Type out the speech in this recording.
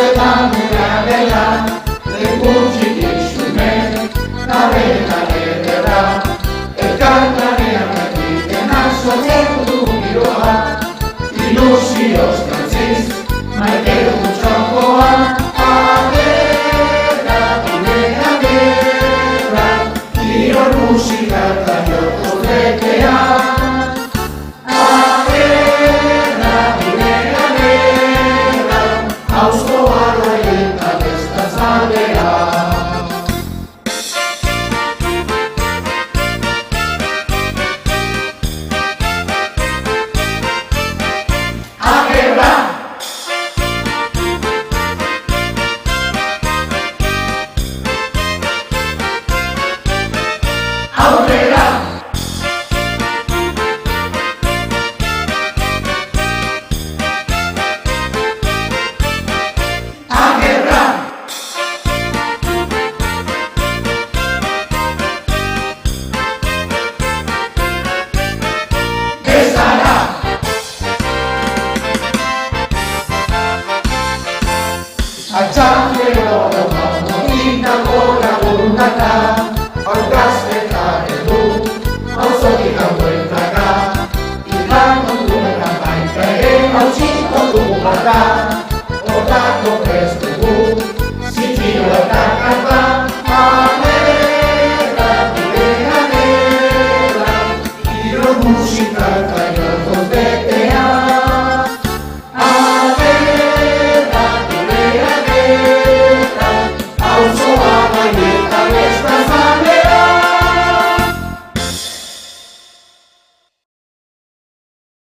Zetan ura dela, lekutxik isumen, nabeta ederra, elkartanean egiten azotzen du giroa, ilusioz kantziz, maite gutxakoa, agerra, gure agerra, kirol musika eta joko tretea. Altxandero egitako lagunaka, aurkazteta edu, hauzotik hauetaka, ikan onduetan baita ere, hautsiko dugu bata, hortako prest dugu, zitiro eta karta, agerra, gure agerra, kirol musika